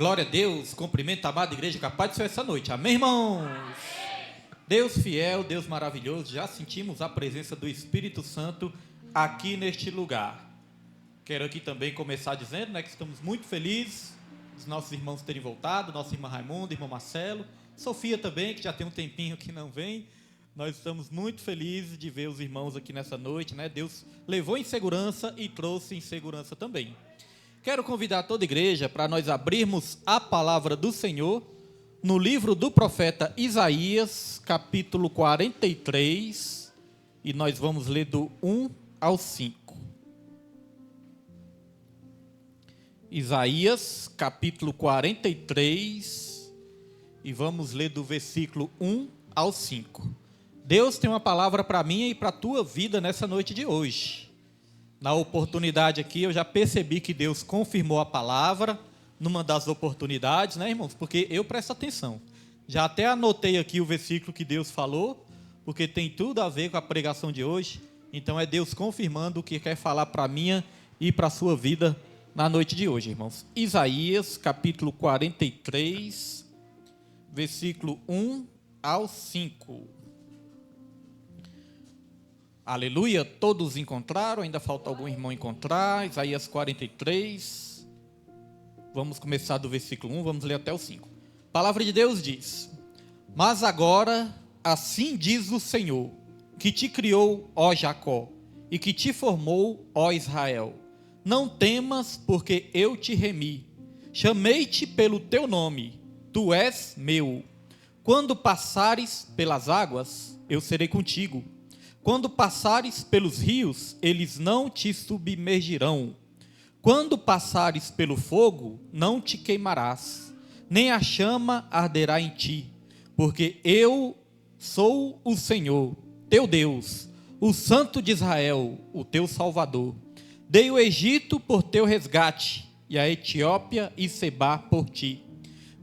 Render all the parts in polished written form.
Glória a Deus, cumprimento a amada igreja, capaz de ser essa noite, amém, irmãos? Amém. Deus fiel, Deus maravilhoso, já sentimos a presença do Espírito Santo aqui neste lugar. Quero aqui também começar dizendo, que estamos muito felizes dos nossos irmãos terem voltado, nossa irmã Raimunda, irmão Marcelo, Sofia também, que já tem um tempinho que não vem. Nós estamos muito felizes de ver os irmãos aqui nessa noite, Deus levou em segurança e trouxe em segurança também. Quero convidar toda a igreja para nós abrirmos a palavra do Senhor no livro do profeta Isaías, capítulo 43, e nós vamos ler do 1 ao 5. Isaías, capítulo 43, e vamos ler do versículo 1 ao 5. Deus tem uma palavra para mim e para a tua vida nessa noite de hoje. Na oportunidade aqui, eu já percebi que Deus confirmou a palavra, numa das oportunidades, irmãos? Porque eu presto atenção. Já até anotei aqui o versículo que Deus falou, porque tem tudo a ver com a pregação de hoje. Então é Deus confirmando o que quer falar para a minha e para a sua vida na noite de hoje, irmãos. Isaías, capítulo 43, versículo 1 ao 5. Aleluia, todos encontraram, ainda falta algum irmão encontrar. Isaías 43, vamos começar do versículo 1, vamos ler até o 5. A palavra de Deus diz: Mas agora, assim diz o Senhor, que te criou, ó Jacó, e que te formou, ó Israel. Não temas, porque eu te remi. Chamei-te pelo teu nome, tu és meu. Quando passares pelas águas, eu serei contigo. Quando passares pelos rios, eles não te submergirão. Quando passares pelo fogo, não te queimarás, nem a chama arderá em ti, porque eu sou o Senhor, teu Deus, o Santo de Israel, o teu Salvador. Dei o Egito por teu resgate, e a Etiópia e Sebá por ti.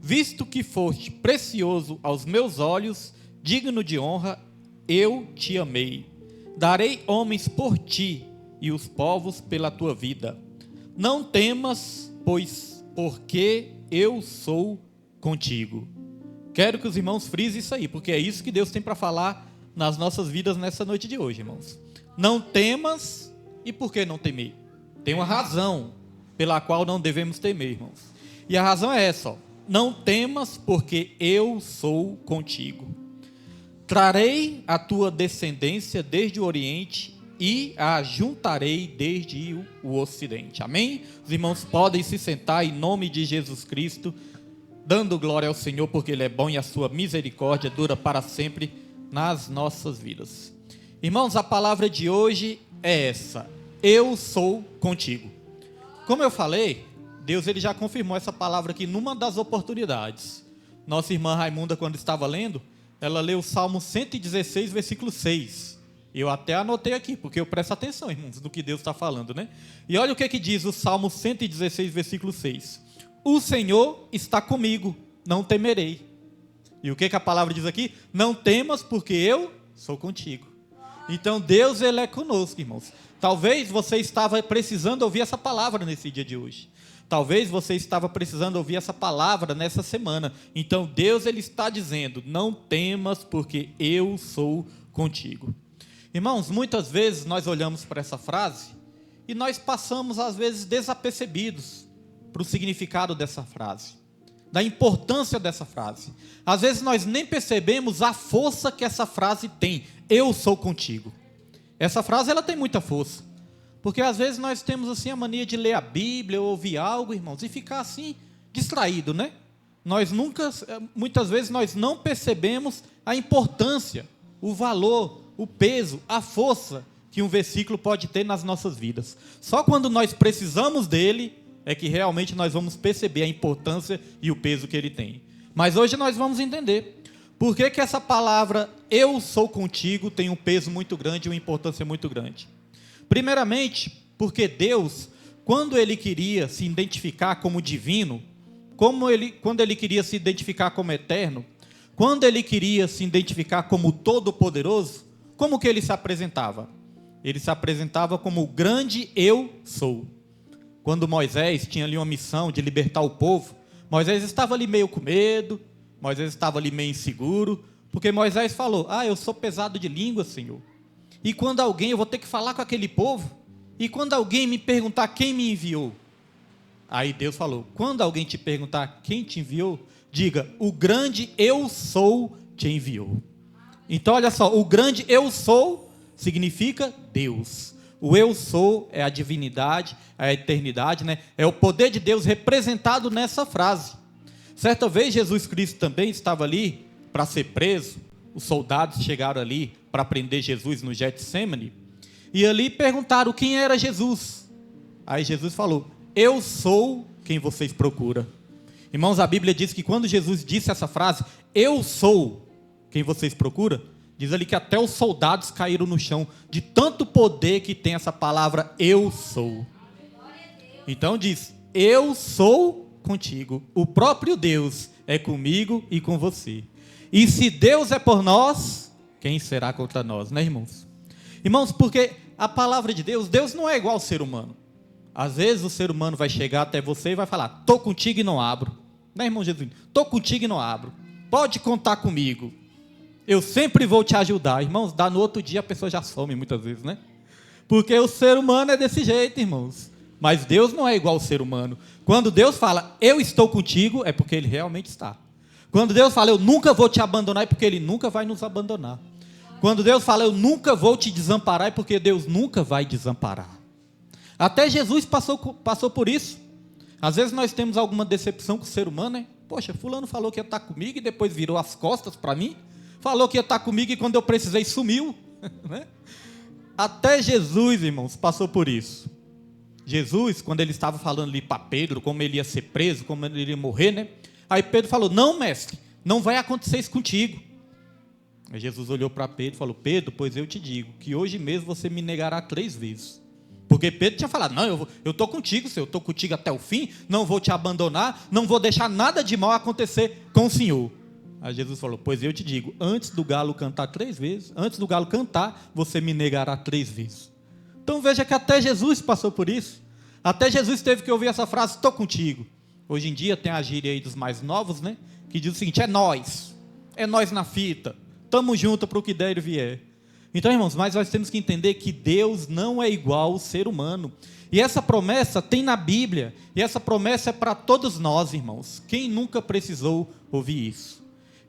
Visto que foste precioso aos meus olhos, digno de honra, eu te amei. Darei homens por ti e os povos pela tua vida. Não temas, pois porque eu sou contigo. Quero que os irmãos frisem isso aí, porque é isso que Deus tem para falar nas nossas vidas nessa noite de hoje, irmãos. Não temas, e por que não temer? Tem uma razão pela qual não devemos temer, irmãos. E a razão é essa, não temas, porque eu sou contigo. Trarei a tua descendência desde o Oriente e a juntarei desde o Ocidente. Amém? Os irmãos podem se sentar em nome de Jesus Cristo, dando glória ao Senhor, porque Ele é bom e a sua misericórdia dura para sempre nas nossas vidas. Irmãos, a palavra de hoje é essa: eu sou contigo. Como eu falei, Deus ele já confirmou essa palavra aqui numa das oportunidades. Nossa irmã Raimunda, quando estava lendo, ela leu o Salmo 116, versículo 6. Eu até anotei aqui, porque eu presto atenção, irmãos, no que Deus está falando, E olha o que diz o Salmo 116, versículo 6. O Senhor está comigo, não temerei. E o que a palavra diz aqui? Não temas, porque eu sou contigo. Então Deus ele é conosco, irmãos. Talvez você estava precisando ouvir essa palavra nesse dia de hoje. Talvez você estava precisando ouvir essa palavra nessa semana. Então Deus ele está dizendo: não temas, porque eu sou contigo. Irmãos, muitas vezes nós olhamos para essa frase e nós passamos às vezes desapercebidos para o significado dessa frase, da importância dessa frase. Às vezes nós nem percebemos a força que essa frase tem. Eu sou contigo. Essa frase ela tem muita força. Porque às vezes nós temos assim a mania de ler a Bíblia ou ouvir algo, irmãos, e ficar assim distraído, Muitas vezes nós não percebemos a importância, o valor, o peso, a força que um versículo pode ter nas nossas vidas. Só quando nós precisamos dele é que realmente nós vamos perceber a importância e o peso que ele tem. Mas hoje nós vamos entender por que essa palavra eu sou contigo tem um peso muito grande e uma importância muito grande. Primeiramente, porque Deus, quando Ele queria se identificar como divino, quando Ele queria se identificar como eterno, quando Ele queria se identificar como todo-poderoso, como que Ele se apresentava? Ele se apresentava como o grande eu sou. Quando Moisés tinha ali uma missão de libertar o povo, Moisés estava ali meio com medo, Moisés estava ali meio inseguro, porque Moisés falou: eu sou pesado de língua, Senhor. E quando alguém, eu vou ter que falar com aquele povo, e quando alguém me perguntar quem me enviou, aí Deus falou: quando alguém te perguntar quem te enviou, diga: o grande eu sou te enviou. Então olha só, o grande eu sou significa Deus. O eu sou é a divindade, é a eternidade, né? É o poder de Deus representado nessa frase. Certa vez Jesus Cristo também estava ali para ser preso. Os soldados chegaram ali para prender Jesus no Getsemane. E ali perguntaram quem era Jesus. Aí Jesus falou: eu sou quem vocês procuram. Irmãos, a Bíblia diz que quando Jesus disse essa frase, eu sou quem vocês procuram, diz ali que até os soldados caíram no chão, de tanto poder que tem essa palavra eu sou. Então diz: eu sou contigo, o próprio Deus é comigo e com você. E se Deus é por nós, quem será contra nós, né, irmãos? Irmãos, porque a palavra de Deus, Deus não é igual ao ser humano. Às vezes o ser humano vai chegar até você e vai falar: estou contigo e não abro. Né, irmão Jesus? Estou contigo e não abro. Pode contar comigo. Eu sempre vou te ajudar. Irmãos, dá no outro dia a pessoa já some muitas vezes, né? Porque o ser humano é desse jeito, irmãos. Mas Deus não é igual ao ser humano. Quando Deus fala: eu estou contigo, é porque Ele realmente está. Quando Deus fala: eu nunca vou te abandonar, é porque Ele nunca vai nos abandonar. Quando Deus fala: eu nunca vou te desamparar, é porque Deus nunca vai desamparar. Até Jesus passou por isso. Às vezes nós temos alguma decepção com o ser humano, né? Poxa, fulano falou que ia estar comigo e depois virou as costas para mim. Falou que ia estar comigo e quando eu precisei sumiu. Né? Até Jesus, irmãos, passou por isso. Jesus, quando ele estava falando ali para Pedro, como ele ia ser preso, como ele ia morrer, né? Aí Pedro falou: não, mestre, não vai acontecer isso contigo. Aí Jesus olhou para Pedro e falou: Pedro, pois eu te digo, que hoje mesmo você me negará 3 vezes. Porque Pedro tinha falado: não, eu estou contigo, Senhor, eu estou contigo até o fim, não vou te abandonar, não vou deixar nada de mal acontecer com o Senhor. Aí Jesus falou: pois eu te digo, antes do galo cantar 3 vezes, antes do galo cantar, você me negará 3 vezes. Então veja que até Jesus passou por isso. Até Jesus teve que ouvir essa frase: estou contigo. Hoje em dia tem a gíria aí dos mais novos, né? Que diz o seguinte: é nós na fita, estamos juntos para o que der e vier. Então, irmãos, mas nós temos que entender que Deus não é igual ao ser humano. E essa promessa tem na Bíblia, e essa promessa é para todos nós, irmãos. Quem nunca precisou ouvir isso?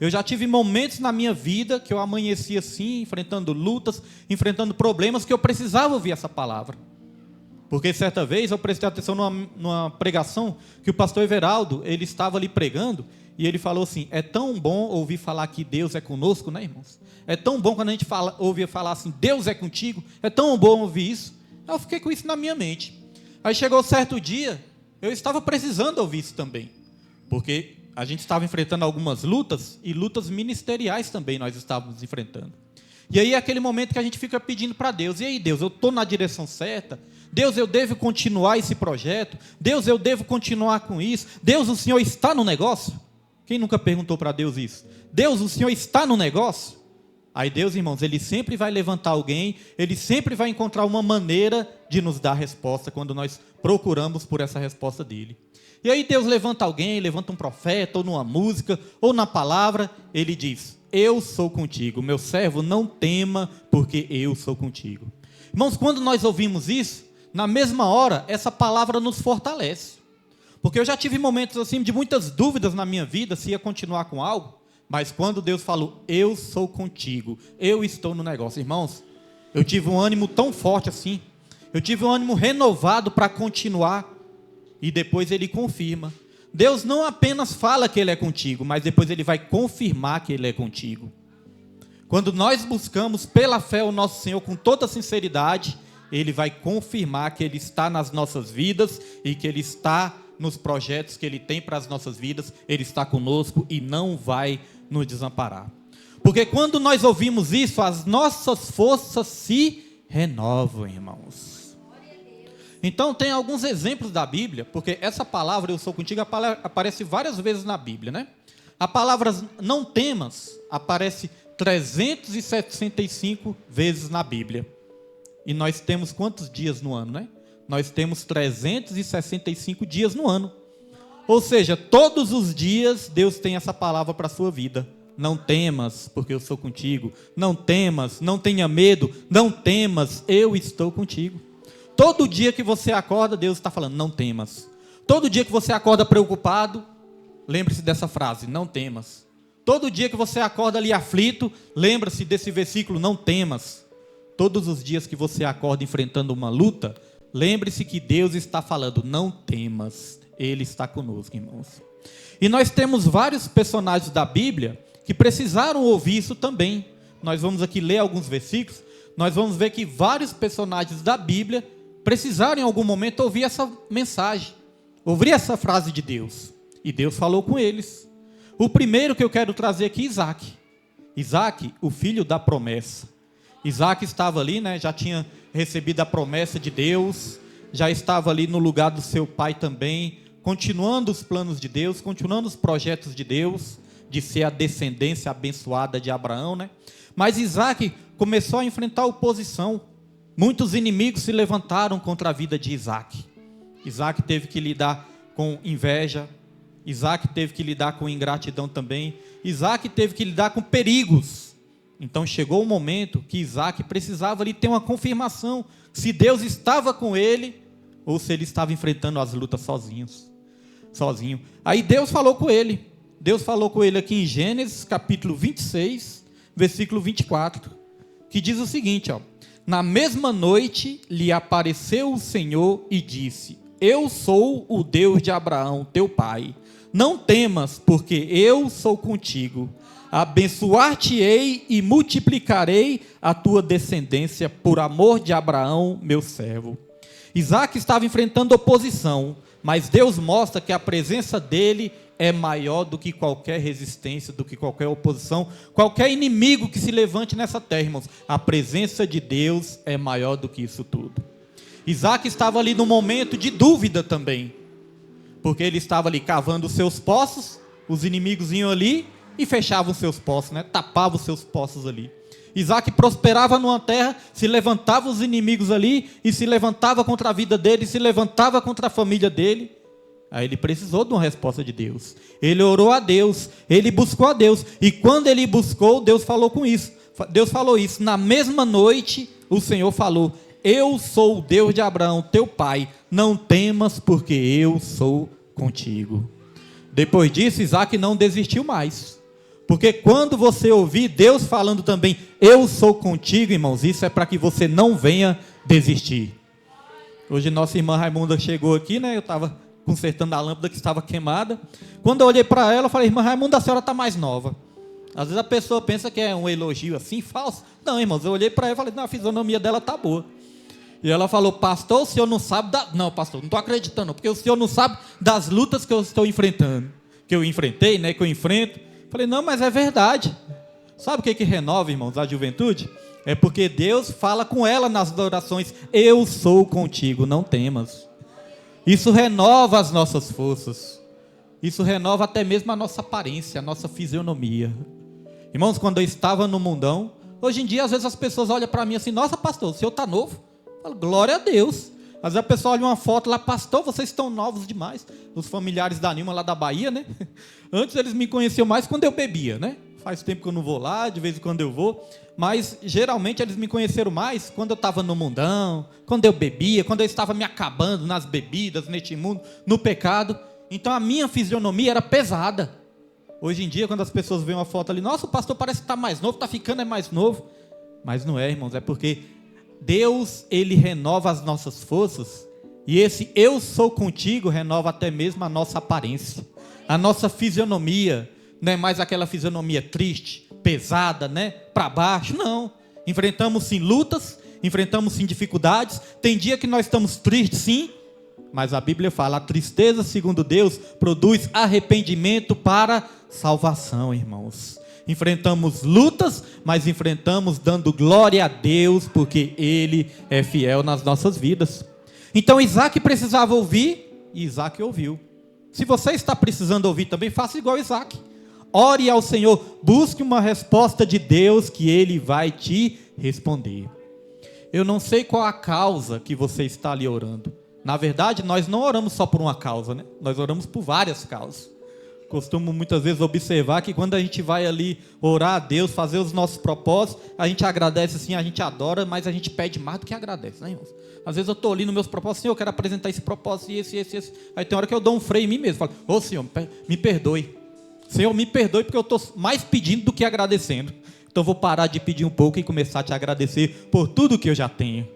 Eu já tive momentos na minha vida que eu amanhecia assim, enfrentando lutas, enfrentando problemas, que eu precisava ouvir essa palavra. Porque certa vez eu prestei atenção numa pregação que o pastor Everaldo, ele estava ali pregando, e ele falou assim: é tão bom ouvir falar que Deus é conosco, né, irmãos? É tão bom quando a gente ouve falar assim: Deus é contigo, é tão bom ouvir isso. Eu fiquei com isso na minha mente. Aí chegou certo dia, eu estava precisando ouvir isso também, porque a gente estava enfrentando algumas lutas, e lutas ministeriais também nós estávamos enfrentando. E aí é aquele momento que a gente fica pedindo para Deus: e aí, Deus, eu estou na direção certa? Deus, eu devo continuar esse projeto? Deus, eu devo continuar com isso? Deus, o Senhor está no negócio? Quem nunca perguntou para Deus isso? Deus, o Senhor está no negócio? Aí Deus, irmãos, Ele sempre vai levantar alguém, Ele sempre vai encontrar uma maneira de nos dar resposta quando nós procuramos por essa resposta dEle. E aí Deus levanta alguém, levanta um profeta, ou numa música, ou na palavra, Ele diz: eu sou contigo, meu servo, não tema, porque eu sou contigo. Irmãos, quando nós ouvimos isso, na mesma hora, essa palavra nos fortalece. Porque eu já tive momentos assim de muitas dúvidas na minha vida, se ia continuar com algo, mas quando Deus falou: eu sou contigo, eu estou no negócio, irmãos, eu tive um ânimo tão forte assim, eu tive um ânimo renovado para continuar, e depois Ele confirma. Deus não apenas fala que Ele é contigo, mas depois Ele vai confirmar que Ele é contigo. Quando nós buscamos pela fé o nosso Senhor com toda sinceridade, Ele vai confirmar que Ele está nas nossas vidas e que Ele está nos projetos que Ele tem para as nossas vidas. Ele está conosco e não vai nos desamparar. Porque quando nós ouvimos isso, as nossas forças se renovam, irmãos. Então tem alguns exemplos da Bíblia, porque essa palavra, eu sou contigo, aparece várias vezes na Bíblia, né? A palavra não temas aparece 365 vezes na Bíblia. E nós temos quantos dias no ano, né? Nós temos 365 dias no ano. Ou seja, todos os dias Deus tem essa palavra para a sua vida. Não temas, porque eu sou contigo. Não temas, não tenha medo. Não temas, eu estou contigo. Todo dia que você acorda, Deus está falando, não temas. Todo dia que você acorda preocupado, lembre-se dessa frase, não temas. Todo dia que você acorda ali aflito, lembra-se desse versículo, não temas. Todos os dias que você acorda enfrentando uma luta, lembre-se que Deus está falando, não temas. Ele está conosco, irmãos. E nós temos vários personagens da Bíblia que precisaram ouvir isso também. Nós vamos aqui ler alguns versículos, nós vamos ver que vários personagens da Bíblia precisaram em algum momento ouvir essa mensagem, ouvir essa frase de Deus. E Deus falou com eles. O primeiro que eu quero trazer aqui é Isaac. Isaac, o filho da promessa. Isaac estava ali, né, já tinha recebido a promessa de Deus, já estava ali no lugar do seu pai também, continuando os planos de Deus, continuando os projetos de Deus, de ser a descendência abençoada de Abraão, né? Mas Isaac começou a enfrentar oposição. Muitos inimigos se levantaram contra a vida de Isaac. Isaac teve que lidar com inveja. Isaac teve que lidar com ingratidão também. Isaac teve que lidar com perigos. Então chegou o momento que Isaac precisava ali ter uma confirmação se Deus estava com ele ou se ele estava enfrentando as lutas sozinho. Aí Deus falou com ele. Deus falou com ele aqui em Gênesis capítulo 26, versículo 24, que diz o seguinte, ó: na mesma noite lhe apareceu o Senhor e disse: eu sou o Deus de Abraão, teu pai. Não temas, porque eu sou contigo. Abençoar-te-ei e multiplicarei a tua descendência por amor de Abraão, meu servo. Isaac estava enfrentando oposição, mas Deus mostra que a presença dele é maior do que qualquer resistência, do que qualquer oposição, qualquer inimigo que se levante nessa terra, irmãos. A presença de Deus é maior do que isso tudo. Isaac estava ali num momento de dúvida também, porque ele estava ali cavando os seus poços, os inimigos iam ali e fechavam os seus poços, né? Tapavam os seus poços ali. Isaac prosperava numa terra, se levantava os inimigos ali, e se levantava contra a vida dele, se levantava contra a família dele. Aí ele precisou de uma resposta de Deus. Ele orou a Deus, ele buscou a Deus, e quando ele buscou, Deus falou com isso. Deus falou isso, na mesma noite o Senhor falou: eu sou o Deus de Abraão, teu pai, não temas, porque eu sou contigo. Depois disso, Isaac não desistiu mais. Porque quando você ouvir Deus falando também, eu sou contigo, irmãos, isso é para que você não venha desistir. Hoje nossa irmã Raimunda chegou aqui, né? Eu estava consertando a lâmpada que estava queimada. Quando eu olhei para ela, eu falei: irmã Raimunda, a senhora está mais nova. Às vezes a pessoa pensa que é um elogio assim, falso. Não, irmãos, eu olhei para ela e falei: não, a fisionomia dela está boa. E ela falou: pastor, o senhor não sabe Não, pastor, não estou acreditando, porque o senhor não sabe das lutas que eu estou enfrentando. Que eu enfrentei, né, que eu enfrento. Falei: não, mas é verdade. Sabe o que renova, irmãos, a juventude? É porque Deus fala com ela nas orações: eu sou contigo, não temas. Isso renova as nossas forças. Isso renova até mesmo a nossa aparência, a nossa fisionomia. Irmãos, quando eu estava no mundão, hoje em dia às vezes as pessoas olham para mim assim: nossa, pastor, o senhor está novo? Eu falo: glória a Deus. Às vezes a pessoa olha uma foto lá: pastor, vocês estão novos demais. Os familiares da Nilma lá da Bahia, né? Antes eles me conheciam mais quando eu bebia, né? Faz tempo que eu não vou lá, de vez em quando eu vou. Mas geralmente eles me conheceram mais quando eu estava no mundão, quando eu bebia, quando eu estava me acabando nas bebidas, neste mundo, no pecado. Então a minha fisionomia era pesada. Hoje em dia, quando as pessoas veem uma foto ali: nossa, o pastor parece que está mais novo, está ficando mais novo. Mas não é, irmãos, é porque Deus, ele renova as nossas forças, e esse eu sou contigo renova até mesmo a nossa aparência, a nossa fisionomia. Não é mais aquela fisionomia triste, pesada, né, para baixo. Não, enfrentamos sim lutas, enfrentamos sim dificuldades. Tem dia que nós estamos tristes, sim, mas a Bíblia fala: a tristeza, segundo Deus, produz arrependimento para salvação, irmãos. Enfrentamos lutas, mas enfrentamos dando glória a Deus, porque Ele é fiel nas nossas vidas. Então Isaac precisava ouvir, e Isaac ouviu. Se você está precisando ouvir também, faça igual Isaac. Ore ao Senhor, busque uma resposta de Deus, que Ele vai te responder. Eu não sei qual a causa que você está ali orando, Na verdade, nós não oramos só por uma causa, né? Nós oramos por várias causas. Costumo muitas vezes observar que quando a gente vai ali orar a Deus, fazer os nossos propósitos, a gente agradece sim, a gente adora, mas a gente pede mais do que agradece, né, irmãos? Às vezes eu estou ali nos meus propósitos, Senhor, eu quero apresentar esse propósito, esse. Aí tem hora que eu dou um freio em mim mesmo, falo, ô Senhor, me perdoe. Senhor, me perdoe porque eu estou mais pedindo do que agradecendo. Então eu vou parar de pedir um pouco e começar a te agradecer por tudo que eu já tenho.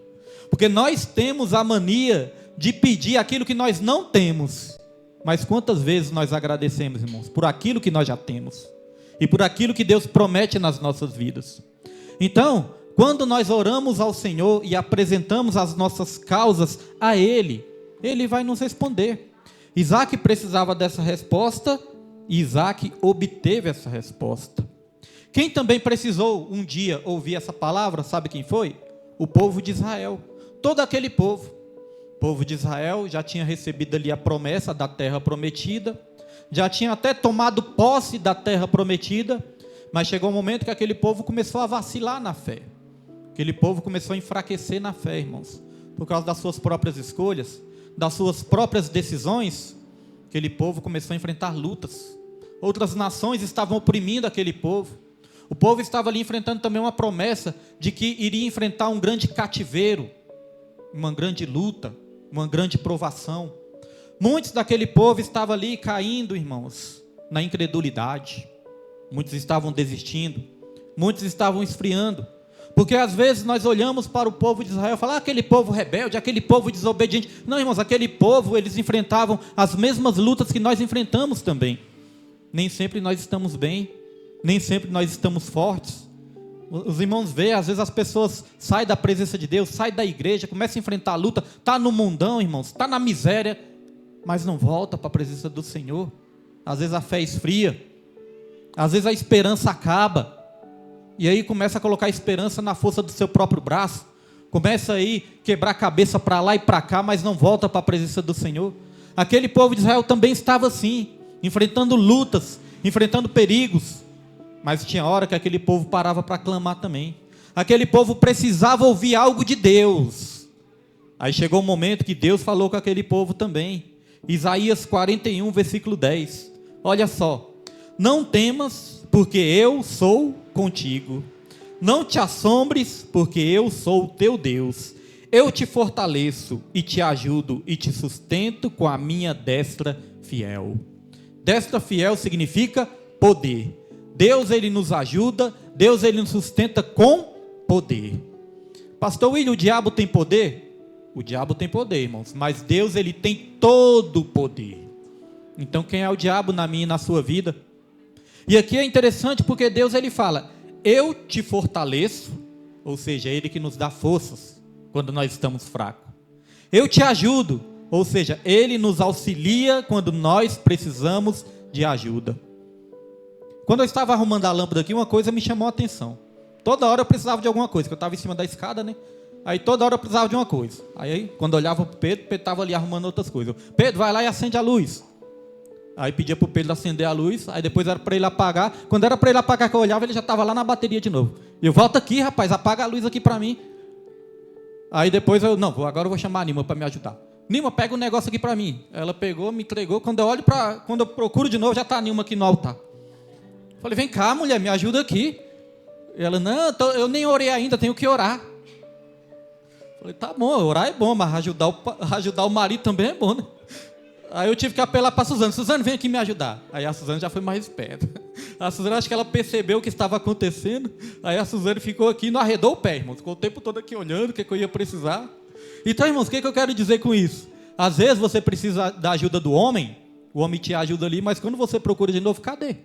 Porque nós temos a mania de pedir aquilo que nós não temos. Mas quantas vezes nós agradecemos, irmãos, por aquilo que nós já temos e por aquilo que Deus promete nas nossas vidas. Então, quando nós oramos ao Senhor e apresentamos as nossas causas a Ele, Ele vai nos responder. Isaac precisava dessa resposta e Isaac obteve essa resposta. Quem também precisou um dia ouvir essa palavra, sabe quem foi? O povo de Israel. Todo aquele povo. O povo de Israel já tinha recebido ali a promessa da terra prometida, já tinha até tomado posse da terra prometida, mas chegou um momento que aquele povo começou a vacilar na fé. Aquele povo começou a enfraquecer na fé, irmãos, por causa das suas próprias escolhas, das suas próprias decisões. Aquele povo começou a enfrentar lutas. Outras nações estavam oprimindo aquele povo. O povo estava ali enfrentando também uma promessa de que iria enfrentar um grande cativeiro, uma grande luta, uma grande provação. Muitos daquele povo estavam ali caindo, irmãos, na incredulidade. Muitos estavam desistindo. Muitos estavam esfriando. Porque às vezes nós olhamos para o povo de Israel e falamos, aquele povo rebelde, aquele povo desobediente. Não, irmãos, aquele povo, eles enfrentavam as mesmas lutas que nós enfrentamos também. Nem sempre nós estamos bem, nem sempre nós estamos fortes. Os irmãos veem, às vezes as pessoas saem da presença de Deus, saem da igreja, começam a enfrentar a luta, está no mundão, irmãos, está na miséria, mas não volta para a presença do Senhor. Às vezes a fé esfria, às vezes a esperança acaba, e aí começa a colocar esperança na força do seu próprio braço, começa aí a quebrar a cabeça para lá e para cá, mas não volta para a presença do Senhor. Aquele povo de Israel também estava assim, enfrentando lutas, enfrentando perigos, mas tinha hora que aquele povo parava para clamar também. Aquele povo precisava ouvir algo de Deus. Aí chegou um momento que Deus falou com aquele povo também. Isaías 41, versículo 10. Olha só. Não temas, porque eu sou contigo. Não te assombres, porque eu sou o teu Deus. Eu te fortaleço e te ajudo e te sustento com a minha destra fiel. Destra fiel significa poder. Deus, Ele nos ajuda, Deus, Ele nos sustenta com poder. Pastor William, o diabo tem poder? O diabo tem poder, irmãos, mas Deus, Ele tem todo o poder. Então quem é o diabo na minha e na sua vida? E aqui é interessante porque Deus, Ele fala, eu te fortaleço, ou seja, é Ele que nos dá forças quando nós estamos fracos. Eu te ajudo, ou seja, Ele nos auxilia quando nós precisamos de ajuda. Quando eu estava arrumando a lâmpada aqui, uma coisa me chamou a atenção. Toda hora eu precisava de alguma coisa, porque eu estava em cima da escada, né? Aí toda hora eu precisava de uma coisa. Aí quando eu olhava para o Pedro estava ali arrumando outras coisas. Pedro, vai lá e acende a luz. Aí pedia para o Pedro acender a luz, aí depois era para ele apagar. Quando era para ele apagar que eu olhava, ele já estava lá na bateria de novo. Eu volto aqui, rapaz, apaga a luz aqui para mim. Aí depois agora eu vou chamar a Nima para me ajudar. Nima, pega um negócio aqui para mim. Ela pegou, me entregou. Quando eu procuro de novo, já está a Nima aqui no altar. Falei, vem cá, mulher, me ajuda aqui. Ela, não, eu nem orei ainda, tenho que orar. Falei, tá bom, orar é bom, mas ajudar o marido também é bom, né? Aí eu tive que apelar para a Suzana. Suzana, vem aqui me ajudar. Aí a Suzana já foi mais esperta. A Suzana, acho que ela percebeu o que estava acontecendo. Aí a Suzana ficou aqui e não arredou o pé, irmão. Ficou o tempo todo aqui olhando o que eu ia precisar. Então, irmãos, o que eu quero dizer com isso? Às vezes você precisa da ajuda do homem, o homem te ajuda ali, mas quando você procura de novo, cadê?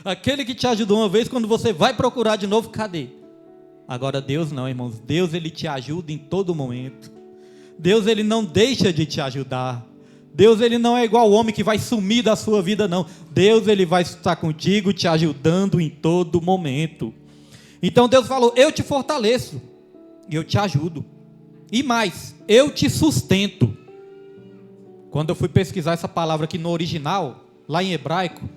Aquele que te ajudou uma vez, quando você vai procurar de novo, cadê? Agora Deus não, irmãos. Deus, Ele te ajuda em todo momento. Deus, Ele não deixa de te ajudar. Deus, Ele não é igual ao homem que vai sumir da sua vida, não. Deus, Ele vai estar contigo, te ajudando em todo momento. Então Deus falou, eu te fortaleço, eu te ajudo. E mais, eu te sustento. Quando eu fui pesquisar essa palavra aqui no original, lá em hebraico,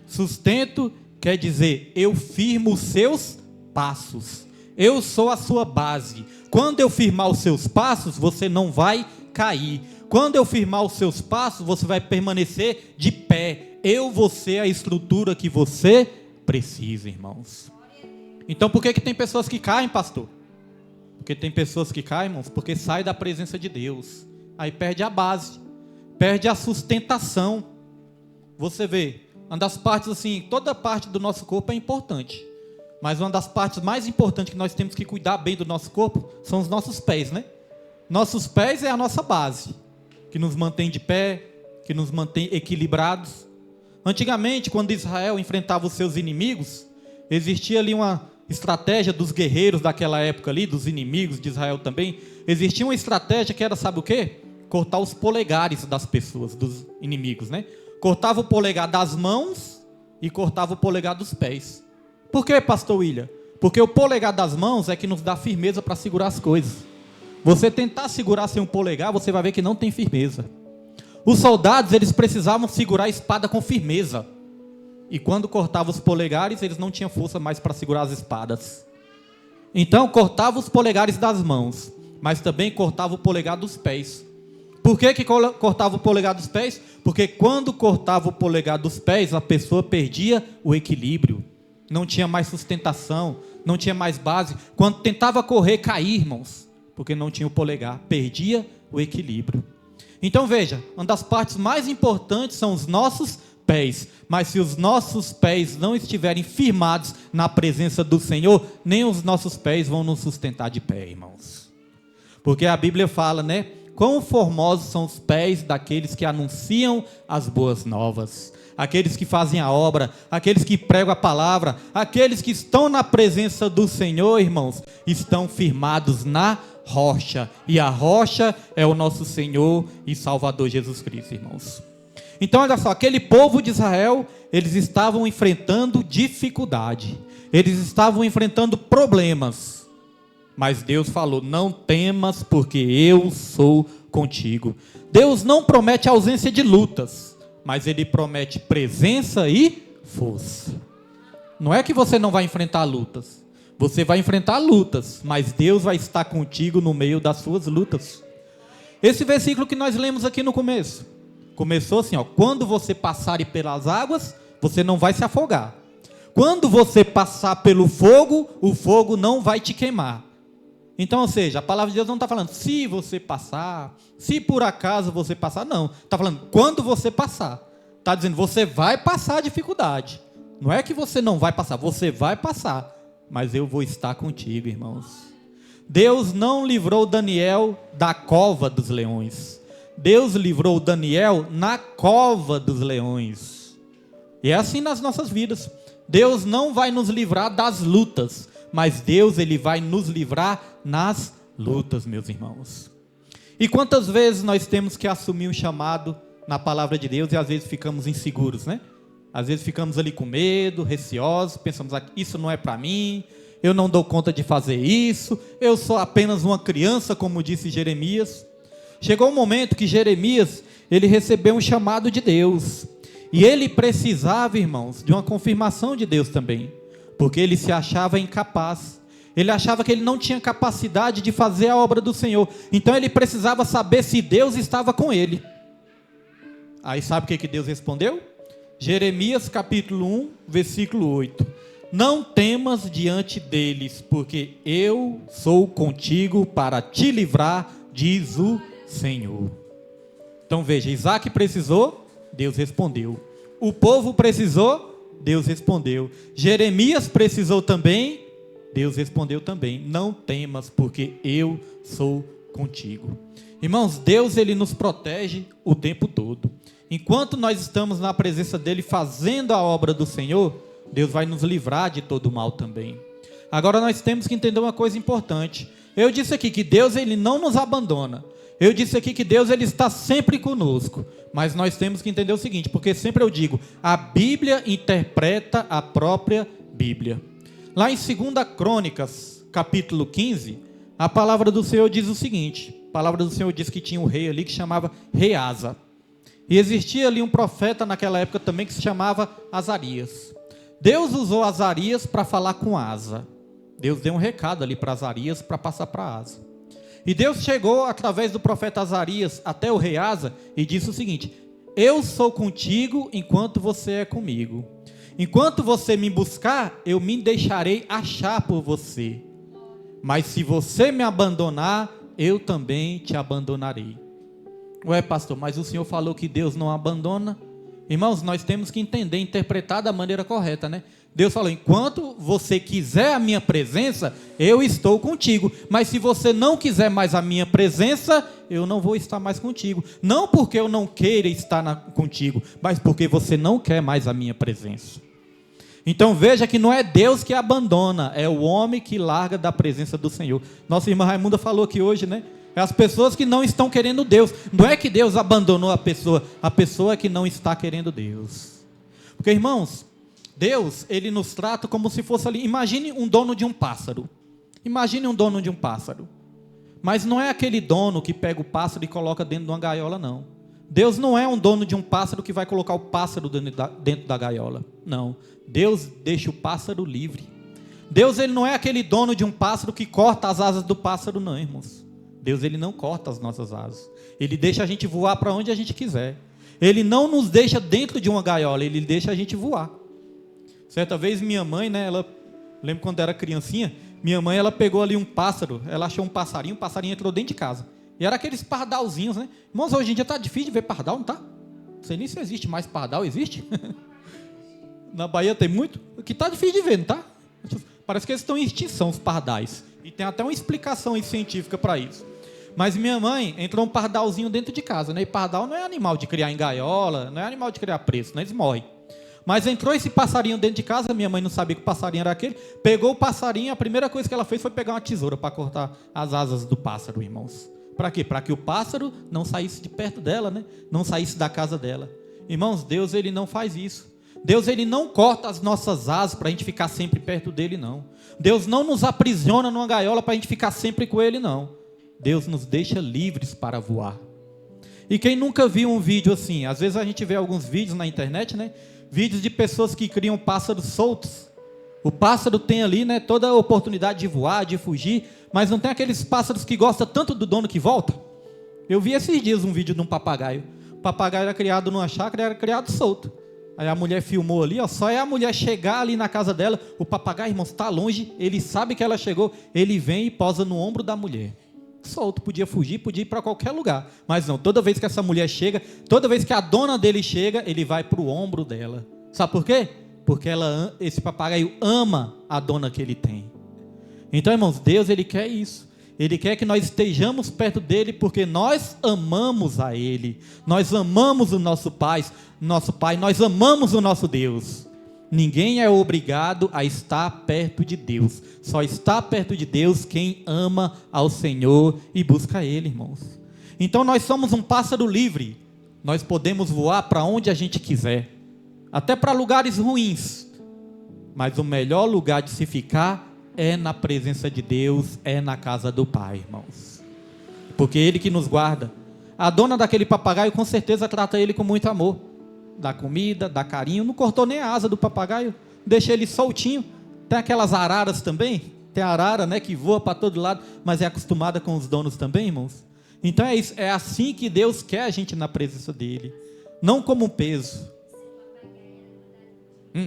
sustento quer dizer, eu firmo os seus passos. Eu sou a sua base. Quando eu firmar os seus passos, você não vai cair. Quando eu firmar os seus passos, você vai permanecer de pé. Eu vou ser a estrutura que você precisa, irmãos. Então por que tem pessoas que caem, pastor? Porque tem pessoas que caem, irmãos, porque saem da presença de Deus. Aí perde a base, perde a sustentação. Você vê, uma das partes assim, toda parte do nosso corpo é importante. Mas uma das partes mais importantes que nós temos que cuidar bem do nosso corpo são os nossos pés, né? Nossos pés é a nossa base, que nos mantém de pé, que nos mantém equilibrados. Antigamente, quando Israel enfrentava os seus inimigos, existia ali uma estratégia dos guerreiros daquela época ali, dos inimigos de Israel também. Existia uma estratégia que era, sabe o quê? Cortar os polegares das pessoas, dos inimigos, né? Cortava o polegar das mãos e cortava o polegar dos pés. Por quê, pastor William? Porque o polegar das mãos é que nos dá firmeza para segurar as coisas. Você tentar segurar sem um polegar, você vai ver que não tem firmeza. Os soldados, eles precisavam segurar a espada com firmeza. E quando cortava os polegares, eles não tinham força mais para segurar as espadas. Então, cortava os polegares das mãos, mas também cortava o polegar dos pés. Por que cortava o polegar dos pés? Porque quando cortava o polegar dos pés, a pessoa perdia o equilíbrio. Não tinha mais sustentação, não tinha mais base. Quando tentava correr, caía, irmãos, porque não tinha o polegar, perdia o equilíbrio. Então veja, uma das partes mais importantes são os nossos pés. Mas se os nossos pés não estiverem firmados na presença do Senhor, nem os nossos pés vão nos sustentar de pé, irmãos. Porque a Bíblia fala, né? Quão formosos são os pés daqueles que anunciam as boas novas. Aqueles que fazem a obra, aqueles que pregam a palavra, aqueles que estão na presença do Senhor, irmãos, estão firmados na rocha. E a rocha é o nosso Senhor e Salvador Jesus Cristo, irmãos. Então olha só, aquele povo de Israel, eles estavam enfrentando dificuldade, eles estavam enfrentando problemas, mas Deus falou, não temas porque eu sou contigo. Deus não promete ausência de lutas, mas Ele promete presença e força. Não é que você não vai enfrentar lutas, você vai enfrentar lutas, mas Deus vai estar contigo no meio das suas lutas. Esse versículo que nós lemos aqui no começo, começou assim, ó, quando você passar pelas águas, você não vai se afogar. Quando você passar pelo fogo, o fogo não vai te queimar. Então, ou seja, a palavra de Deus não está falando se você passar, se por acaso você passar, não. Está falando quando você passar. Está dizendo, você vai passar a dificuldade. Não é que você não vai passar, você vai passar. Mas eu vou estar contigo, irmãos. Deus não livrou Daniel da cova dos leões. Deus livrou Daniel na cova dos leões. E é assim nas nossas vidas. Deus não vai nos livrar das lutas, mas Deus, Ele vai nos livrar nas lutas, meus irmãos. E quantas vezes nós temos que assumir um chamado na palavra de Deus e às vezes ficamos inseguros, né? Às vezes ficamos ali com medo, receosos, pensamos, isso não é para mim, eu não dou conta de fazer isso, eu sou apenas uma criança, como disse Jeremias. Chegou um momento que Jeremias, ele recebeu um chamado de Deus, e ele precisava, irmãos, de uma confirmação de Deus também, porque ele se achava incapaz, ele achava que ele não tinha capacidade de fazer a obra do Senhor, então ele precisava saber se Deus estava com ele. Aí sabe o que Deus respondeu? Jeremias capítulo 1, versículo 8. Não temas diante deles, porque eu sou contigo para te livrar, diz o Senhor. Então veja, Isaac precisou, Deus respondeu. O povo precisou, Deus respondeu. Jeremias precisou também, Deus respondeu também. Não temas, porque eu sou contigo. Irmãos, Deus, Ele nos protege o tempo todo. Enquanto nós estamos na presença dEle fazendo a obra do Senhor, Deus vai nos livrar de todo o mal também. Agora nós temos que entender uma coisa importante. Eu disse aqui que Deus, Ele não nos abandona. Eu disse aqui que Deus, Ele está sempre conosco. Mas nós temos que entender o seguinte, porque sempre eu digo, a Bíblia interpreta a própria Bíblia. Lá em 2 Crônicas, capítulo 15, a palavra do Senhor diz o seguinte. A palavra do Senhor diz que tinha um rei ali que chamava Rei Asa. E existia ali um profeta naquela época também que se chamava Azarias. Deus usou Azarias para falar com Asa. Deus deu um recado ali para Azarias para passar para Asa. E Deus chegou através do profeta Azarias até o rei Asa e disse o seguinte: eu sou contigo enquanto você é comigo. Enquanto você me buscar, eu me deixarei achar por você. Mas se você me abandonar, eu também te abandonarei. Ué, pastor, mas o senhor falou que Deus não abandona? Irmãos, nós temos que entender, interpretar da maneira correta, né? Deus falou: enquanto você quiser a minha presença, eu estou contigo. Mas se você não quiser mais a minha presença, eu não vou estar mais contigo. Não porque eu não queira estar contigo, mas porque você não quer mais a minha presença. Então veja que não é Deus que abandona, é o homem que larga da presença do Senhor. Nossa irmã Raimunda falou aqui hoje, né? É as pessoas que não estão querendo Deus. Não é que Deus abandonou a pessoa é que não está querendo Deus. Porque, irmãos, Deus, Ele nos trata como se fosse ali. Imagine um dono de um pássaro. Imagine um dono de um pássaro. Mas não é aquele dono que pega o pássaro e coloca dentro de uma gaiola, não. Deus não é um dono de um pássaro que vai colocar o pássaro dentro da gaiola. Não. Deus deixa o pássaro livre. Deus, Ele não é aquele dono de um pássaro que corta as asas do pássaro, não, irmãos. Deus, Ele não corta as nossas asas. Ele deixa a gente voar para onde a gente quiser. Ele não nos deixa dentro de uma gaiola, Ele deixa a gente voar. Certa vez minha mãe, né, lembro quando era criancinha, minha mãe, ela pegou ali um pássaro, ela achou um passarinho, o passarinho entrou dentro de casa. E era aqueles pardalzinhos, né? Irmãos, hoje em dia está difícil de ver pardal, não está? Não sei nem se existe mais pardal, existe? Na Bahia tem muito, que está difícil de ver, não está? Parece que eles estão em extinção, os pardais. E tem até uma explicação científica para isso. Mas minha mãe entrou um pardalzinho dentro de casa, né? E pardal não é animal de criar em gaiola, não é animal de criar preso, né? Eles morrem. Mas entrou esse passarinho dentro de casa, minha mãe não sabia que o passarinho era aquele, pegou o passarinho, a primeira coisa que ela fez foi pegar uma tesoura para cortar as asas do pássaro, irmãos. Para quê? Para que o pássaro não saísse de perto dela, né? Não saísse da casa dela. Irmãos, Deus, Ele não faz isso. Deus, Ele não corta as nossas asas para a gente ficar sempre perto dele, não. Deus não nos aprisiona numa gaiola para a gente ficar sempre com Ele, não. Deus nos deixa livres para voar. E quem nunca viu um vídeo assim? Às vezes a gente vê alguns vídeos na internet, né? Vídeos de pessoas que criam pássaros soltos. O pássaro tem ali, né, toda a oportunidade de voar, de fugir, mas não tem aqueles pássaros que gostam tanto do dono que volta. Eu vi esses dias um vídeo de um papagaio. O papagaio era criado numa chácara, era criado solto. Aí a mulher filmou ali, ó, só é a mulher chegar ali na casa dela, o papagaio, irmãos, está longe, ele sabe que ela chegou, ele vem e posa no ombro da mulher. Solto, podia fugir, podia ir para qualquer lugar. Mas não, toda vez que essa mulher chega, toda vez que a dona dele chega, ele vai para o ombro dela. Sabe por quê? Porque esse papagaio ama a dona que ele tem. Então, irmãos, Deus, Ele quer isso. Ele quer que nós estejamos perto dele porque nós amamos a Ele. Nós amamos o nosso Pai, nós amamos o nosso Deus. Ninguém é obrigado a estar perto de Deus. Só está perto de Deus quem ama ao Senhor e busca Ele, irmãos. Então nós somos um pássaro livre. Nós podemos voar para onde a gente quiser. Até para lugares ruins. Mas o melhor lugar de se ficar é na presença de Deus, é na casa do Pai, irmãos. Porque Ele que nos guarda. A dona daquele papagaio com certeza trata ele com muito amor. Dá comida, dá carinho, não cortou nem a asa do papagaio, deixa ele soltinho. Tem aquelas araras também, tem a arara, né, que voa para todo lado, mas é acostumada com os donos também, irmãos. Então é isso, é assim que Deus quer a gente na presença dele, não como um peso.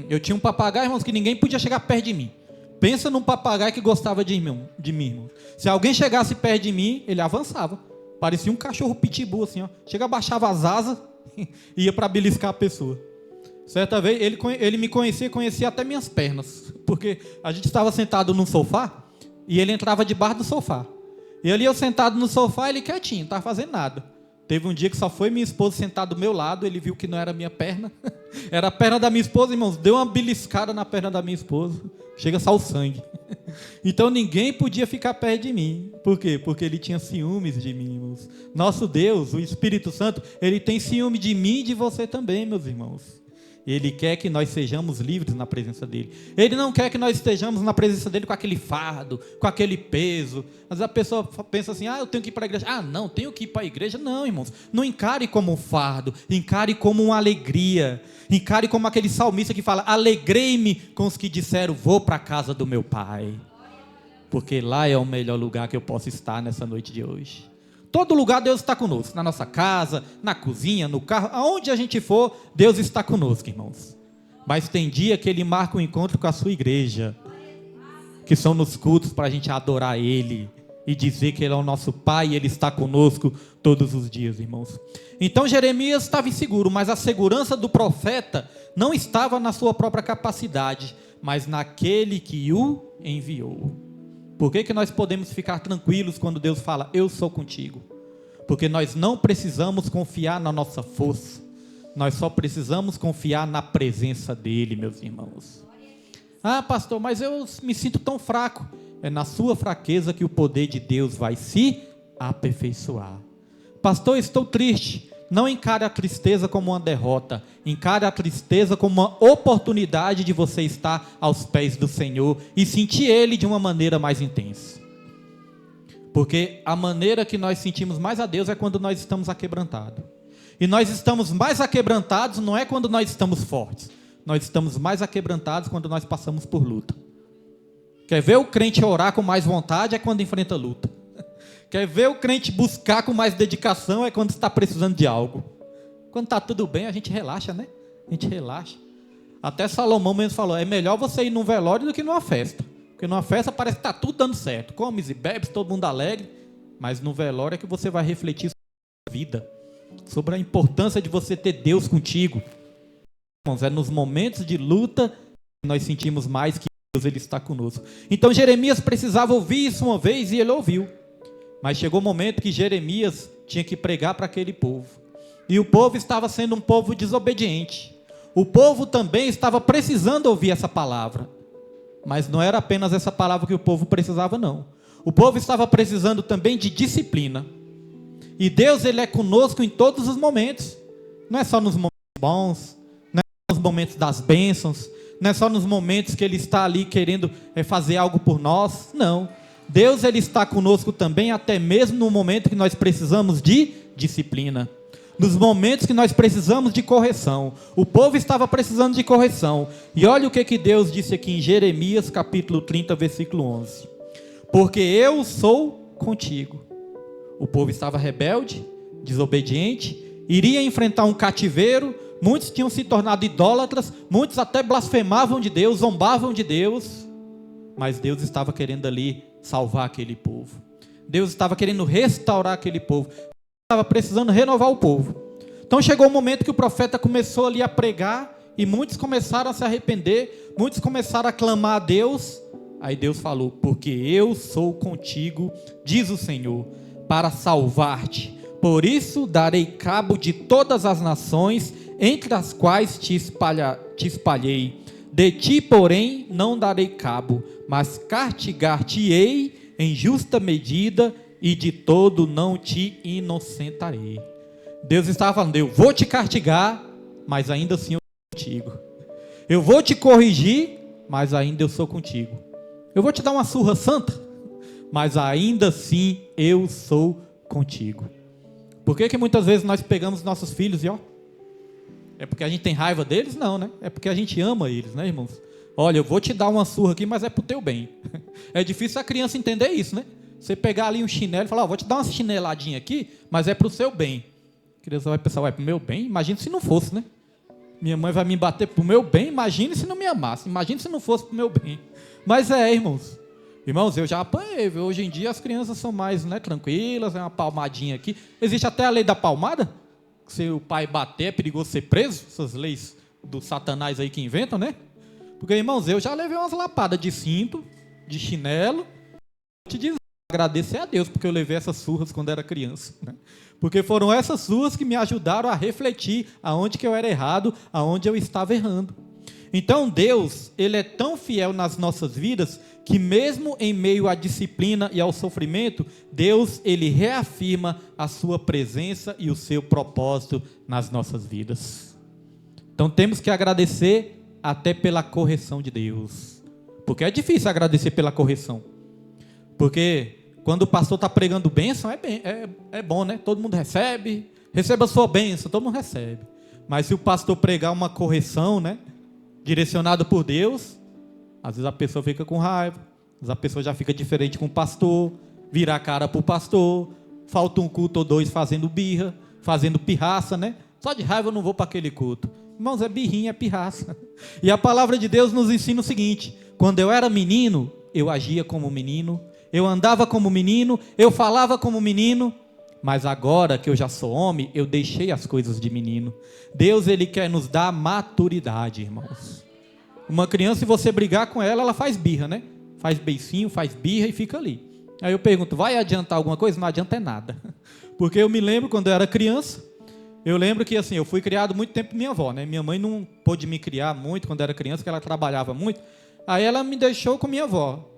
Eu tinha um papagaio, irmãos, que ninguém podia chegar perto de mim. Pensa num papagaio que gostava de mim, irmão. Se alguém chegasse perto de mim, ele avançava, parecia um cachorro pitbull assim, ó. Chega, abaixava as asas, ia para beliscar a pessoa. Certa vez ele me conhecia até minhas pernas, porque a gente estava sentado num sofá e ele entrava debaixo do sofá. E ali eu sentado no sofá, ele quietinho, não estava fazendo nada. Teve um dia que só foi minha esposa sentar do meu lado, ele viu que não era minha perna, era a perna da minha esposa, irmãos, deu uma beliscada na perna da minha esposa, chega só o sangue. Então ninguém podia ficar perto de mim. Por quê? Porque ele tinha ciúmes de mim, irmãos. Nosso Deus, o Espírito Santo, Ele tem ciúme de mim e de você também, meus irmãos. Ele quer que nós sejamos livres na presença dEle. Ele não quer que nós estejamos na presença dEle com aquele fardo, com aquele peso. Mas a pessoa pensa assim, eu tenho que ir para a igreja. Não, tenho que ir para a igreja. Não, irmãos, não encare como um fardo, encare como uma alegria. Encare como aquele salmista que fala, alegrei-me com os que disseram, vou para a casa do meu pai. porque lá é o melhor lugar que eu posso estar nessa noite de hoje. Todo lugar Deus está conosco, na nossa casa, na cozinha, no carro, aonde a gente for, Deus está conosco, irmãos. Mas tem dia que Ele marca um encontro com a sua igreja, que são nos cultos para a gente adorar Ele e dizer que Ele é o nosso Pai e Ele está conosco todos os dias, irmãos. Então Jeremias estava inseguro, mas a segurança do profeta não estava na sua própria capacidade, mas naquele que o enviou. Por que nós podemos ficar tranquilos quando Deus fala, eu sou contigo? Porque nós não precisamos confiar na nossa força, nós só precisamos confiar na presença dEle, meus irmãos. Ah, pastor, mas eu me sinto tão fraco. É na sua fraqueza que o poder de Deus vai se aperfeiçoar. Pastor, estou triste. Não encare a tristeza como uma derrota. Encare a tristeza como uma oportunidade de você estar aos pés do Senhor e sentir Ele de uma maneira mais intensa. Porque a maneira que nós sentimos mais a Deus é quando nós estamos aquebrantados. E nós estamos mais aquebrantados não é quando nós estamos fortes. Nós estamos mais aquebrantados quando nós passamos por luta. Quer ver o crente orar com mais vontade é quando enfrenta luta. Quer ver o crente buscar com mais dedicação é quando está precisando de algo. Quando está tudo bem, a gente relaxa, né? A gente relaxa. Até Salomão mesmo falou, é melhor você ir num velório do que numa festa. Porque numa festa parece que está tudo dando certo. Comes e bebes, todo mundo alegre. Mas no velório é que você vai refletir sobre a vida. Sobre a importância de você ter Deus contigo. Irmãos, é nos momentos de luta que nós sentimos mais que Deus ele está conosco. Então Jeremias precisava ouvir isso uma vez e ele ouviu. Mas chegou o momento que Jeremias tinha que pregar para aquele povo. E o povo estava sendo um povo desobediente. O povo também estava precisando ouvir essa palavra. Mas não era apenas essa palavra que o povo precisava, não. O povo estava precisando também de disciplina. E Deus, Ele é conosco em todos os momentos. Não é só nos momentos bons, não é só nos momentos das bênçãos, não é só nos momentos que Ele está ali querendo fazer algo por nós. Não. Deus, Ele está conosco também, até mesmo no momento que nós precisamos de disciplina. Nos momentos que nós precisamos de correção. O povo estava precisando de correção. E olha o que Deus disse aqui em Jeremias, capítulo 30, versículo 11. Porque eu sou contigo. O povo estava rebelde, desobediente, iria enfrentar um cativeiro, muitos tinham se tornado idólatras, muitos até blasfemavam de Deus, zombavam de Deus. Mas Deus estava querendo ali salvar aquele povo. Deus estava querendo restaurar aquele povo. Estava precisando renovar o povo. Então chegou o momento que o profeta começou ali a pregar e muitos começaram a se arrepender, muitos começaram a clamar a Deus. Aí Deus falou, porque eu sou contigo, diz o Senhor, para salvar-te. Por isso darei cabo de todas as nações, entre as quais te espalhei. De ti, porém, não darei cabo, mas castigar-te-ei em justa medida, e de todo não te inocentarei. Deus estava falando, eu vou te castigar, mas ainda assim eu sou contigo. Eu vou te corrigir, mas ainda eu sou contigo. Eu vou te dar uma surra santa, mas ainda assim eu sou contigo. Por que muitas vezes nós pegamos nossos filhos e é porque a gente tem raiva deles? Não, né? É porque a gente ama eles, né, irmãos? Olha, eu vou te dar uma surra aqui, mas é pro teu bem. É difícil a criança entender isso, né? Você pegar ali um chinelo e falar, vou te dar uma chineladinha aqui, mas é pro seu bem. A criança vai pensar, pro meu bem? Imagina se não fosse, né? Minha mãe vai me bater pro meu bem, imagine se não me amasse, imagine se não fosse pro meu bem. Mas irmãos. Irmãos, eu já apanhei, viu? Hoje em dia as crianças são mais, né, tranquilas, é uma palmadinha aqui. Existe até a lei da palmada, se o pai bater é perigoso ser preso, essas leis do satanás aí que inventam, né? Porque, irmãos, eu já levei umas lapadas de cinto, de chinelo, te dizer, agradecer a Deus porque eu levei essas surras quando era criança, né? Porque foram essas surras que me ajudaram a refletir aonde que eu era errado, aonde eu estava errando. Então Deus, Ele é tão fiel nas nossas vidas, que mesmo em meio à disciplina e ao sofrimento, Deus, Ele reafirma a sua presença e o seu propósito nas nossas vidas. Então temos que agradecer até pela correção de Deus, porque é difícil agradecer pela correção, porque quando o pastor está pregando bênção, é bom, né? Todo mundo recebe, receba a sua bênção, todo mundo recebe. Mas se o pastor pregar uma correção, né, direcionada por Deus, às vezes a pessoa fica com raiva, A pessoa já fica diferente com o pastor, vira a cara para o pastor, falta um culto ou dois fazendo birra, fazendo pirraça, né? Só de raiva eu não vou para aquele culto. Irmãos, é birrinha, é pirraça. E a palavra de Deus nos ensina o seguinte: quando eu era menino, eu agia como menino, eu andava como menino, eu falava como menino, mas agora que eu já sou homem, eu deixei as coisas de menino. Deus, Ele quer nos dar maturidade, irmãos. Uma criança, se você brigar com ela, ela faz birra, né? Faz beicinho, faz birra e fica ali. Aí eu pergunto, vai adiantar alguma coisa? Não adianta nada. Porque eu me lembro quando eu era criança, eu lembro que assim, eu fui criado muito tempo por minha avó, né? Minha mãe não pôde me criar muito quando eu era criança, porque ela trabalhava muito. Aí ela me deixou com minha avó.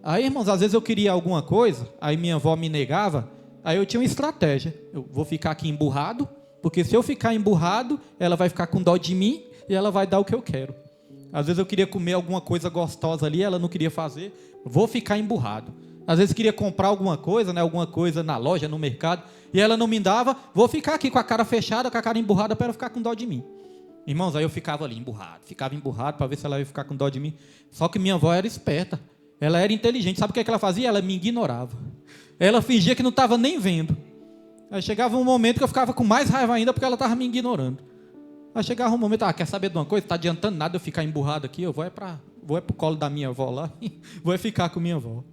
Aí, irmãos, às vezes eu queria alguma coisa, aí minha avó me negava, aí eu tinha uma estratégia. Eu vou ficar aqui emburrado, porque se eu ficar emburrado, ela vai ficar com dó de mim e ela vai dar o que eu quero. Às vezes eu queria comer alguma coisa gostosa ali, ela não queria fazer, vou ficar emburrado. Às vezes queria comprar alguma coisa, né, alguma coisa na loja, no mercado, e ela não me dava, vou ficar aqui com a cara fechada, com a cara emburrada, para ela ficar com dó de mim. Irmãos, aí eu ficava ali ficava emburrado para ver se ela ia ficar com dó de mim. Só que minha avó era esperta, ela era inteligente. Sabe o que ela fazia? Ela me ignorava. Ela fingia que não estava nem vendo. Aí chegava um momento que eu ficava com mais raiva ainda, porque ela estava me ignorando. Aí chegava um momento, quer saber de uma coisa? Está adiantando nada eu ficar emburrado aqui, eu vou para o colo da minha avó lá, vou ficar com minha avó.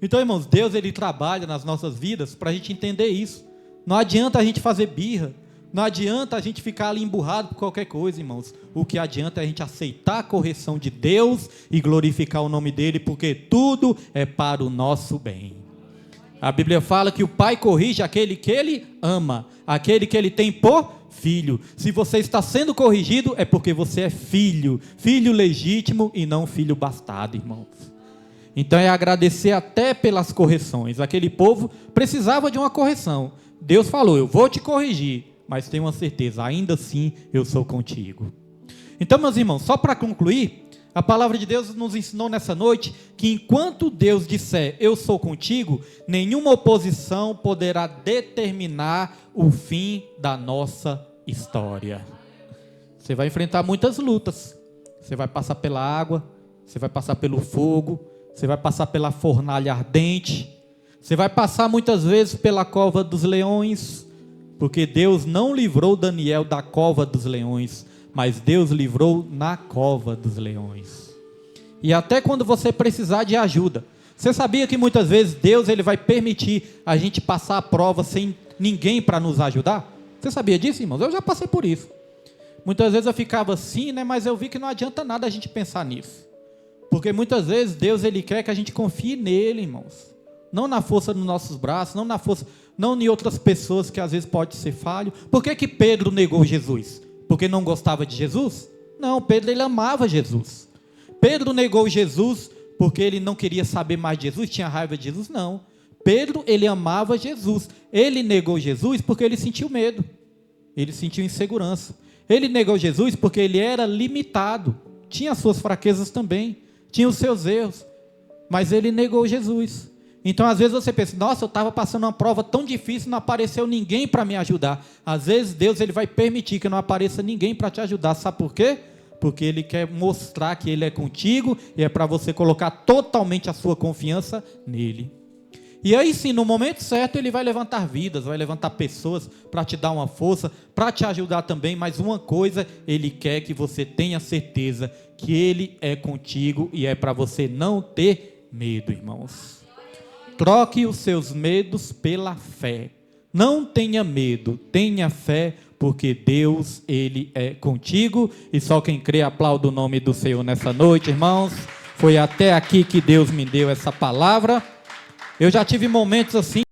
Então, irmãos, Deus, Ele trabalha nas nossas vidas para a gente entender isso. Não adianta a gente fazer birra, não adianta a gente ficar ali emburrado por qualquer coisa, irmãos. O que adianta é a gente aceitar a correção de Deus e glorificar o nome dEle, porque tudo é para o nosso bem. A Bíblia fala que o Pai corrige aquele que Ele ama, aquele que Ele tem por filho. Se você está sendo corrigido, é porque você é filho, filho legítimo e não filho bastardo, irmãos. Então é agradecer até pelas correções. Aquele povo precisava de uma correção. Deus falou, eu vou te corrigir, mas tenha uma certeza, ainda assim eu sou contigo. Então, meus irmãos, só para concluir, a palavra de Deus nos ensinou nessa noite que enquanto Deus disser, eu sou contigo, nenhuma oposição poderá determinar o fim da nossa história. Você vai enfrentar muitas lutas, você vai passar pela água, você vai passar pelo fogo, você vai passar pela fornalha ardente, você vai passar muitas vezes pela cova dos leões, porque Deus não livrou Daniel da cova dos leões, mas Deus livrou na cova dos leões. E até quando você precisar de ajuda, você sabia que muitas vezes Deus Ele vai permitir a gente passar a prova sem ninguém para nos ajudar? Você sabia disso, irmãos? Eu já passei por isso. Muitas vezes eu ficava assim, né? Mas eu vi que não adianta nada a gente pensar nisso. Porque muitas vezes Deus Ele quer que a gente confie nele, irmãos. Não na força dos nossos braços, não na força, não em outras pessoas que às vezes pode ser falho. Por que que Pedro negou Jesus? Porque não gostava de Jesus? Não, Pedro ele amava Jesus. Pedro negou Jesus porque ele não queria saber mais de Jesus, tinha raiva de Jesus? Não. Pedro ele amava Jesus. Ele negou Jesus porque ele sentiu medo. Ele sentiu insegurança. Ele negou Jesus porque ele era limitado. Tinha as suas fraquezas também. Tinha os seus erros. Mas ele negou Jesus. Então, às vezes você pensa, nossa, eu estava passando uma prova tão difícil, não apareceu ninguém para me ajudar. Às vezes Deus Ele vai permitir que não apareça ninguém para te ajudar. Sabe por quê? Porque Ele quer mostrar que Ele é contigo e é para você colocar totalmente a sua confiança nele. E aí sim, no momento certo, Ele vai levantar vidas, vai levantar pessoas para te dar uma força, para te ajudar também. Mas uma coisa, Ele quer que você tenha certeza que Ele é contigo e é para você não ter medo, irmãos. Troque os seus medos pela fé. Não tenha medo, tenha fé, porque Deus, Ele é contigo. E só quem crê aplauda o nome do Senhor nessa noite, irmãos. Foi até aqui que Deus me deu essa palavra. Eu já tive momentos assim.